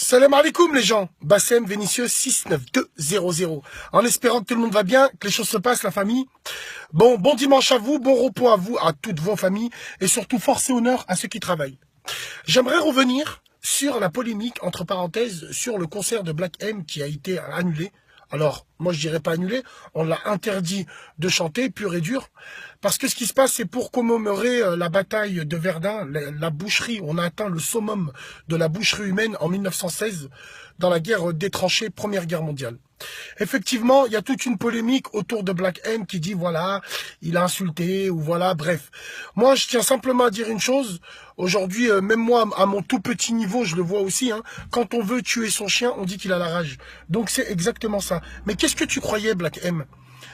Salam alaikum les gens, Bassem Vénitieux 69200. En espérant que tout le monde va bien, que les choses se passent, la famille. Bon dimanche à vous, bon repos à vous, à toutes vos familles, et surtout force et honneur à ceux qui travaillent. J'aimerais revenir sur la polémique, entre parenthèses, sur le concert de Black M qui a été annulé. Alors, moi je dirais pas annulé, on l'a interdit de chanter, pur et dur, parce que ce qui se passe, c'est pour commémorer la bataille de Verdun, la boucherie, on a atteint le summum de la boucherie humaine en 1916, dans la guerre des tranchées, Première Guerre mondiale. Effectivement, il y a toute une polémique autour de Black M qui dit, voilà, il a insulté, ou voilà, bref. Moi, je tiens simplement à dire une chose. Aujourd'hui, même moi, à mon tout petit niveau, je le vois aussi, hein, quand on veut tuer son chien, on dit qu'il a la rage. Donc, c'est exactement ça. Mais qu'est-ce que tu croyais, Black M ?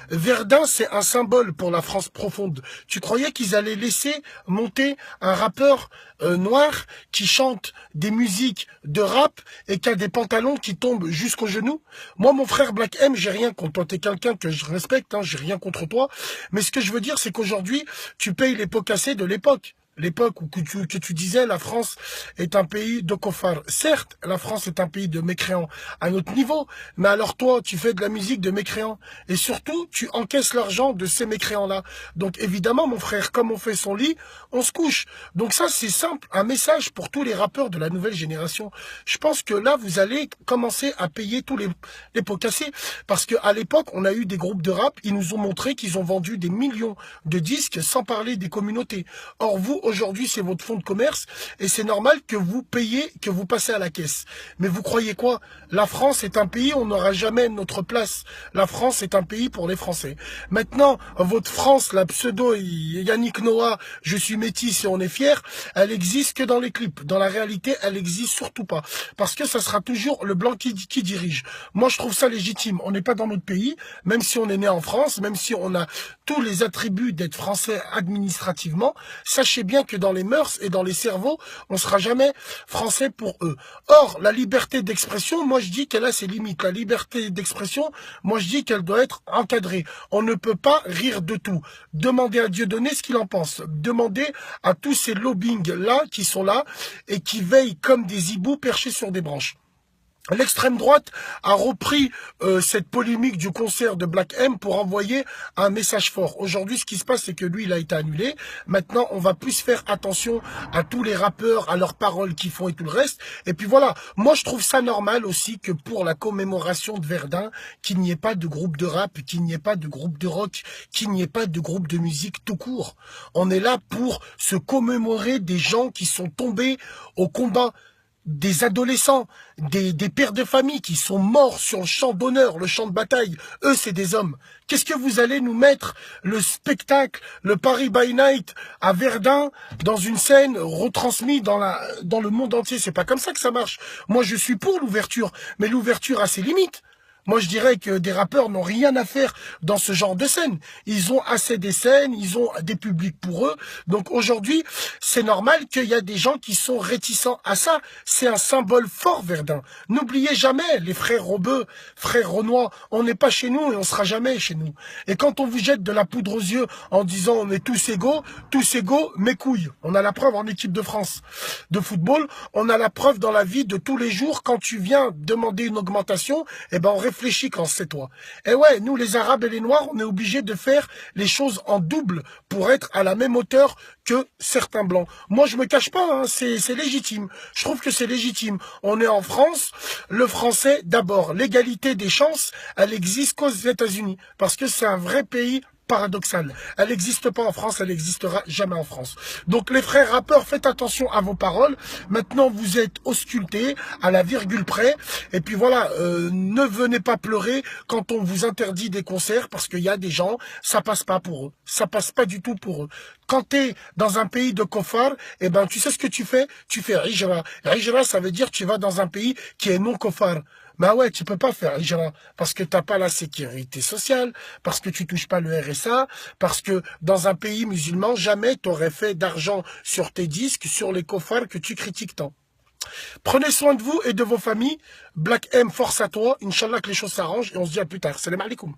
Verdun, c'est un symbole pour la France profonde. Tu croyais qu'ils allaient laisser monter un rappeur noir qui chante des musiques de rap et qui a des pantalons qui tombent jusqu'aux genoux? Moi, mon frère Black M, j'ai rien contre toi. T'es quelqu'un que je respecte, hein, j'ai rien contre toi. Mais ce que je veux dire, c'est qu'aujourd'hui, tu payes les pots cassés de l'époque. L'époque où que tu disais la France est un pays de cofards. Certes, la France est un pays de mécréants à notre niveau, mais alors toi, tu fais de la musique de mécréants. Et surtout, tu encaisses l'argent de ces mécréants-là. Donc évidemment, mon frère, comme on fait son lit, on se couche. Donc ça, c'est simple, un message pour tous les rappeurs de la nouvelle génération. Je pense que là, vous allez commencer à payer tous les pots cassés. Parce qu'à l'époque, on a eu des groupes de rap, ils nous ont montré qu'ils ont vendu des millions de disques sans parler des communautés. Or, vous, aujourd'hui, c'est votre fonds de commerce et c'est normal que vous payez, que vous passez à la caisse. Mais vous croyez quoi? La France est un pays où on n'aura jamais notre place. La France est un pays pour les Français. Maintenant, votre France, la pseudo Yannick Noah, je suis métisse et on est fier, elle existe que dans les clips. Dans la réalité, elle existe surtout pas. Parce que ça sera toujours le blanc qui dirige. Moi, je trouve ça légitime. On n'est pas dans notre pays, même si on est né en France, même si on a tous les attributs d'être français administrativement, sachez bien que dans les mœurs et dans les cerveaux, on sera jamais français pour eux. Or, la liberté d'expression, moi je dis qu'elle a ses limites. La liberté d'expression, moi je dis qu'elle doit être encadrée. On ne peut pas rire de tout. Demandez à Dieudonné ce qu'il en pense. Demandez à tous ces lobbying-là qui sont là et qui veillent comme des hiboux perchés sur des branches. L'extrême droite a repris cette polémique du concert de Black M pour envoyer un message fort. Aujourd'hui, ce qui se passe, c'est que lui, il a été annulé. Maintenant, on va plus faire attention à tous les rappeurs, à leurs paroles qu'ils font et tout le reste. Et puis voilà, moi, je trouve ça normal aussi que pour la commémoration de Verdun, qu'il n'y ait pas de groupe de rap, qu'il n'y ait pas de groupe de rock, qu'il n'y ait pas de groupe de musique tout court. On est là pour se commémorer des gens qui sont tombés au combat, des adolescents, des pères de famille qui sont morts sur le champ d'honneur, le champ de bataille. Eux, c'est des hommes. Qu'est-ce que vous allez nous mettre le spectacle, le Paris by Night à Verdun, dans une scène retransmise dans le monde entier? C'est pas comme ça que ça marche. Moi, je suis pour l'ouverture, mais l'ouverture a ses limites. Moi, je dirais que des rappeurs n'ont rien à faire dans ce genre de scène. Ils ont assez des scènes, ils ont des publics pour eux. Donc aujourd'hui, c'est normal qu'il y a des gens qui sont réticents à ça. C'est un symbole fort, Verdun. N'oubliez jamais, les frères Robeux, frères Renoir, on n'est pas chez nous et on sera jamais chez nous. Et quand on vous jette de la poudre aux yeux en disant on est tous égaux, mes couilles. On a la preuve en équipe de France de football. On a la preuve dans la vie de tous les jours. Quand tu viens demander une augmentation, eh ben on réfléchis quand c'est toi. Et ouais, nous les Arabes et les Noirs, on est obligés de faire les choses en double pour être à la même hauteur que certains Blancs. Moi, je me cache pas, hein, c'est légitime. Je trouve que c'est légitime. On est en France, le français d'abord. L'égalité des chances, elle existe qu'aux États-Unis parce que c'est un vrai pays paradoxal. Elle n'existe pas en France, elle n'existera jamais en France. Donc les frères rappeurs, faites attention à vos paroles. Maintenant, vous êtes auscultés à la virgule près. Et puis voilà, ne venez pas pleurer quand on vous interdit des concerts parce qu'il y a des gens, ça passe pas pour eux. Ça passe pas du tout pour eux. Quand tu es dans un pays de kofar, eh ben tu sais ce que tu fais? Tu fais Hijra. Hijra, ça veut dire tu vas dans un pays qui est non kofar. Ben ouais, tu peux pas faire Hijra parce que t'as pas la sécurité sociale, parce que tu touches pas le RSA, parce que dans un pays musulman, jamais t'aurais fait d'argent sur tes disques, sur les kofars que tu critiques tant. Prenez soin de vous et de vos familles. Black M, force à toi. Inch'Allah que les choses s'arrangent et on se dit à plus tard. Salam alaikum.